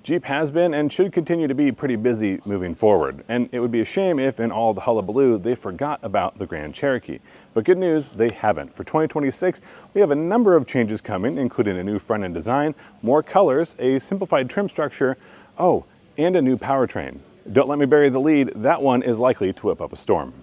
Jeep has been and should continue to be pretty busy moving forward, and it would be a shame if in all the hullabaloo they forgot about the Grand Cherokee. But good news, they haven't. For 2026, we have a number of changes coming, including a new front-end design, more colors, a simplified trim structure, and a new powertrain. Don't let me bury the lead, that one is likely to whip up a storm.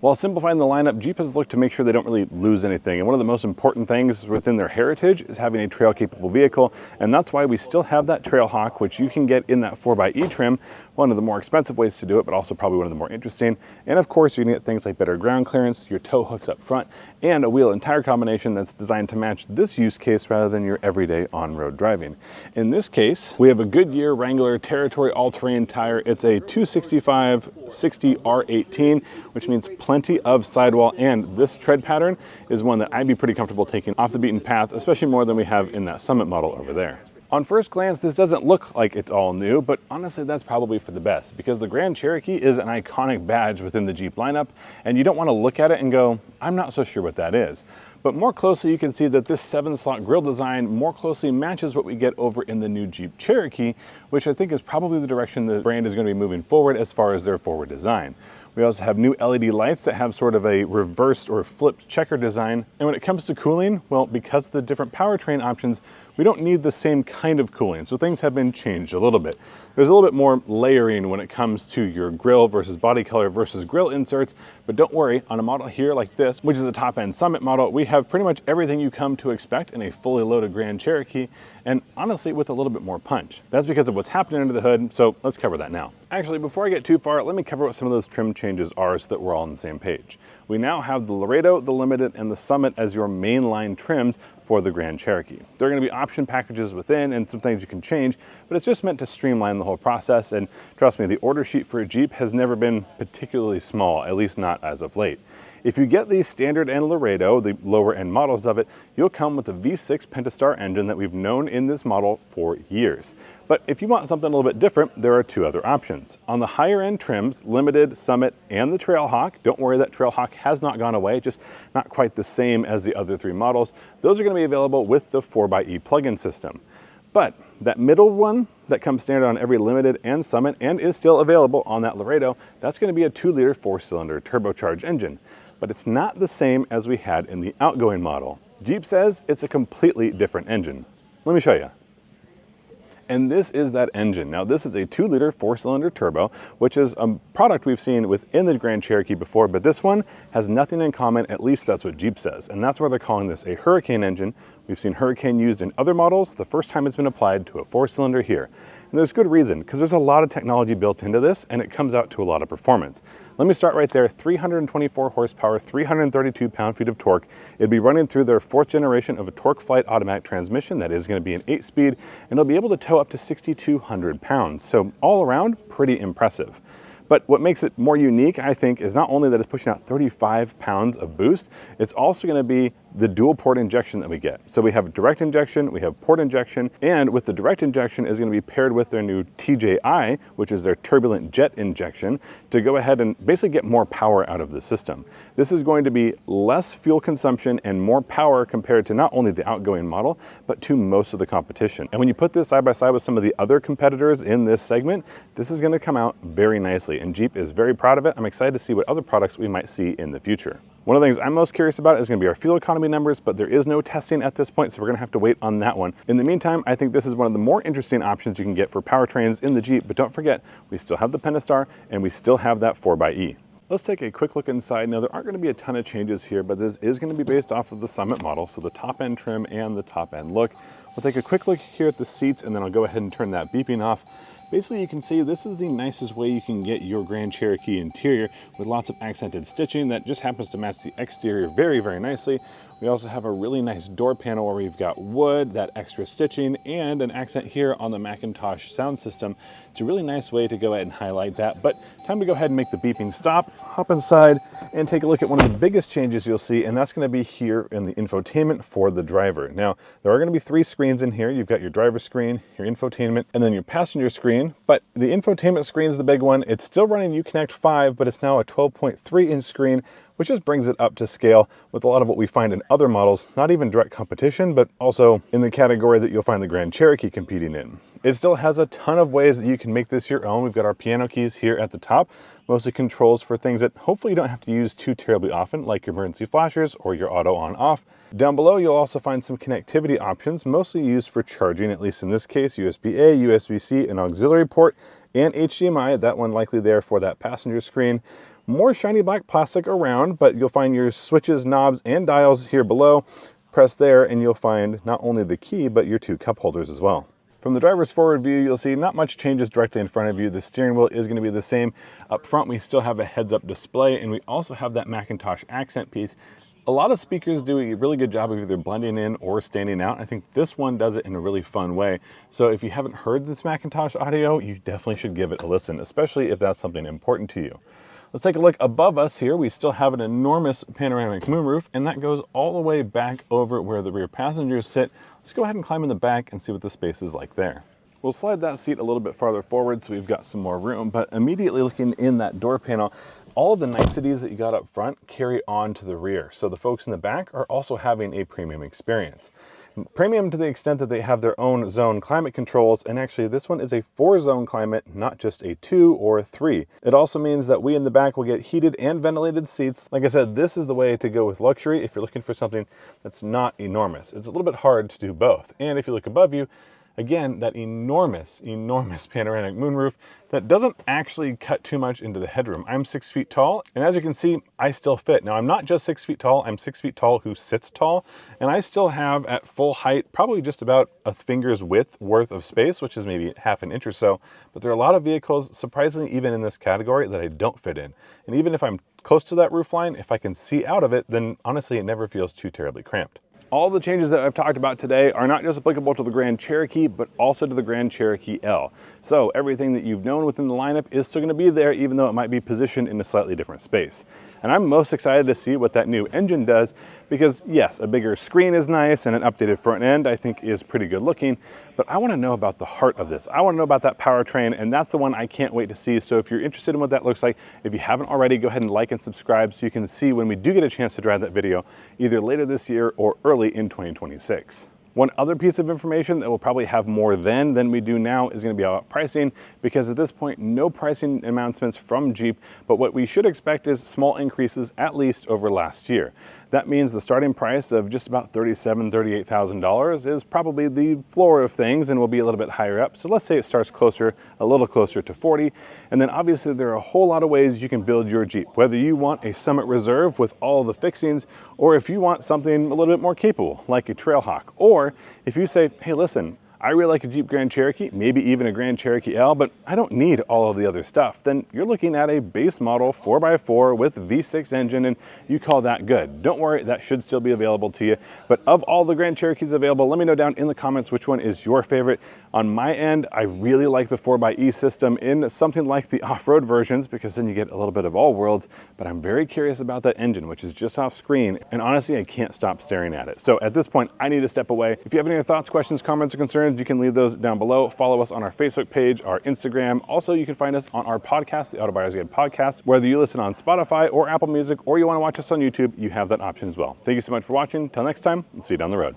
While simplifying the lineup, Jeep has looked to make sure they don't really lose anything. And one of the most important things within their heritage is having a trail-capable vehicle. And that's why we still have that Trailhawk, which you can get in that 4xe trim, one of the more expensive ways to do it, but also probably one of the more interesting. And of course, you can get things like better ground clearance, your tow hooks up front, and a wheel and tire combination that's designed to match this use case rather than your everyday on-road driving. In this case, we have a Goodyear Wrangler Territory all-terrain tire. It's a 265/60 R18, which means plenty of sidewall, and this tread pattern is one that I'd be pretty comfortable taking off the beaten path, especially more than we have in that Summit model over there. On first glance, this doesn't look like it's all new, but honestly, that's probably for the best because the Grand Cherokee is an iconic badge within the Jeep lineup, and you don't want to look at it and go, I'm not so sure what that is. But more closely, you can see that this 7-slot grille design more closely matches what we get over in the new Jeep Cherokee, which I think is probably the direction the brand is going to be moving forward as far as their forward design. We also have new LED lights that have sort of a reversed or flipped checker design. And when it comes to cooling, well, because of the different powertrain options, we don't need the same kind of cooling. So things have been changed a little bit. There's a little bit more layering when it comes to your grille versus body color versus grille inserts. But don't worry, on a model here like this, which is a top-end Summit model, we have pretty much everything you come to expect in a fully loaded Grand Cherokee, and honestly with a little bit more punch. That's because of what's happening under the hood, so let's cover that now. Actually, before I get too far, let me cover what some of those trim changes are so that we're all on the same page. We now have the Laredo, the Limited, and the Summit as your mainline trims for the Grand Cherokee. There are going to be option packages within and some things you can change, but it's just meant to streamline the whole process. And trust me, the order sheet for a Jeep has never been particularly small, at least not as of late. If you get the Standard and Laredo, the lower end models of it, you'll come with the V6 Pentastar engine that we've known in this model for years. But if you want something a little bit different, there are two other options. On the higher end trims, Limited, Summit, and the Trailhawk, don't worry, that Trailhawk has not gone away, just not quite the same as the other three models. Those are going to be available with the 4xe plug-in system. But that middle one that comes standard on every Limited and Summit and is still available on that Laredo, that's going to be a 2-liter 4-cylinder turbocharged engine. But it's not the same as we had in the outgoing model. Jeep says it's a completely different engine. Let me show you. And this is that engine. Now this is a 2-liter 4-cylinder turbo, which is a product we've seen within the Grand Cherokee before, but this one has nothing in common, at least that's what Jeep says. And that's why they're calling this a Hurricane engine. We've seen Hurricane used in other models, the first time it's been applied to a 4-cylinder here. And there's good reason, because there's a lot of technology built into this and it comes out to a lot of performance. Let me start right there, 324 horsepower, 332 pound-feet of torque. It'll be running through their 4th generation of a TorqueFlite automatic transmission that is going to be an 8-speed, and it'll be able to tow up to 6,200 pounds. So all around, pretty impressive. But what makes it more unique, I think, is not only that it's pushing out 35 pounds of boost, it's also going to be the dual port injection that we get. So we have direct injection, we have port injection, and with the direct injection is going to be paired with their new TJI, which is their turbulent jet injection, to go ahead and basically get more power out of the system. This is going to be less fuel consumption and more power compared to not only the outgoing model, but to most of the competition. And when you put this side by side with some of the other competitors in this segment, this is going to come out very nicely. And Jeep is very proud of it. I'm excited to see what other products we might see in the future. One of the things I'm most curious about is going to be our fuel economy numbers, but there is no testing at this point, so we're going to have to wait on that one. In the meantime, I think this is one of the more interesting options you can get for powertrains in the Jeep, but don't forget, we still have the Pentastar and we still have that 4xe. Let's take a quick look inside. Now, there aren't going to be a ton of changes here, but this is going to be based off of the Summit model, so the top-end trim and the top-end look. We'll take a quick look here at the seats, and then I'll go ahead and turn that beeping off. Basically, you can see this is the nicest way you can get your Grand Cherokee interior with lots of accented stitching that just happens to match the exterior very, very nicely. We also have a really nice door panel where we've got wood, that extra stitching, and an accent here on the Macintosh sound system. It's a really nice way to go ahead and highlight that, but time to go ahead and make the beeping stop, hop inside, and take a look at one of the biggest changes you'll see, and that's going to be here in the infotainment for the driver. Now, there are going to be 3 screens in here. You've got your driver screen, your infotainment, and then your passenger screen, but the infotainment screen is the big one. It's still running Uconnect 5, but it's now a 12.3-inch screen which just brings it up to scale with a lot of what we find in other models, not even direct competition, but also in the category that you'll find the Grand Cherokee competing in. It still has a ton of ways that you can make this your own. We've got our piano keys here at the top, mostly controls for things that hopefully you don't have to use too terribly often, like your emergency flashers or your auto on off. Down below, you'll also find some connectivity options, mostly used for charging, at least in this case, USB-A, USB-C, an auxiliary port, and HDMI, that one likely there for that passenger screen. More shiny black plastic around, but you'll find your switches, knobs, and dials here below. Press there and you'll find not only the key, but your 2 cup holders as well. From the driver's forward view, you'll see not much changes directly in front of you. The steering wheel is going to be the same. Up front, we still have a heads-up display, and we also have that Macintosh accent piece. A lot of speakers do a really good job of either blending in or standing out. I think this one does it in a really fun way. So if you haven't heard this Macintosh audio, you definitely should give it a listen, especially if that's something important to you. Let's take a look above us here. We still have an enormous panoramic moonroof, and that goes all the way back over where the rear passengers sit. Let's go ahead and climb in the back and see what the space is like there. We'll slide that seat a little bit farther forward so we've got some more room, but immediately looking in that door panel, all of the niceties that you got up front carry on to the rear. So the folks in the back are also having a premium experience. Premium to the extent that they have their own zone climate controls, and actually this one is a 4-zone climate, not just a 2 or a 3. It also means that we in the back will get heated and ventilated seats. Like I said, this is the way to go with luxury if you're looking for something that's not enormous. It's a little bit hard to do both. And if you look above you, again, that enormous panoramic moonroof that doesn't actually cut too much into the headroom. I'm 6 feet tall, and as you can see, I still fit. Now, I'm not just 6 feet tall, I'm 6 feet tall who sits tall, and I still have at full height, probably just about a finger's width worth of space, which is maybe half an inch or so. But there are a lot of vehicles, surprisingly, even in this category, that I don't fit in. And even if I'm close to that roof line, if I can see out of it, then honestly, it never feels too terribly cramped. All the changes that I've talked about today are not just applicable to the Grand Cherokee, but also to the Grand Cherokee L. So everything that you've known within the lineup is still going to be there, even though it might be positioned in a slightly different space. And I'm most excited to see what that new engine does, because yes, a bigger screen is nice and an updated front end I think is pretty good looking, but I want to know about the heart of this. I want to know about that powertrain, and that's the one I can't wait to see. So if you're interested in what that looks like, if you haven't already, go ahead and like and subscribe so you can see when we do get a chance to drive that video, either later this year or early in 2026. One other piece of information that will probably have more than we do now is going to be about pricing, because at this point, no pricing announcements from Jeep, but what we should expect is small increases at least over last year. That means the starting price of just about $37,000, $38,000 is probably the floor of things and will be a little bit higher up. So let's say it starts a little closer to 40. And then obviously there are a whole lot of ways you can build your Jeep, whether you want a Summit Reserve with all the fixings, or if you want something a little bit more capable, like a Trailhawk, or if you say, hey, listen, I really like a Jeep Grand Cherokee, maybe even a Grand Cherokee L, but I don't need all of the other stuff. Then you're looking at a base model 4x4 with V6 engine, and you call that good. Don't worry, that should still be available to you. But of all the Grand Cherokees available, let me know down in the comments which one is your favorite. On my end, I really like the 4xe system in something like the off-road versions, because then you get a little bit of all worlds, but I'm very curious about that engine, which is just off screen, and honestly, I can't stop staring at it. So at this point, I need to step away. If you have any other thoughts, questions, comments, or concerns, you can leave those down below. Follow us on our Facebook page, our Instagram. Also, you can find us on our podcast, the Auto Buyer's Guide Podcast. Whether you listen on Spotify or Apple Music, or you want to watch us on YouTube, you have that option as well. Thank you so much for watching. Till next time, we'll see you down the road.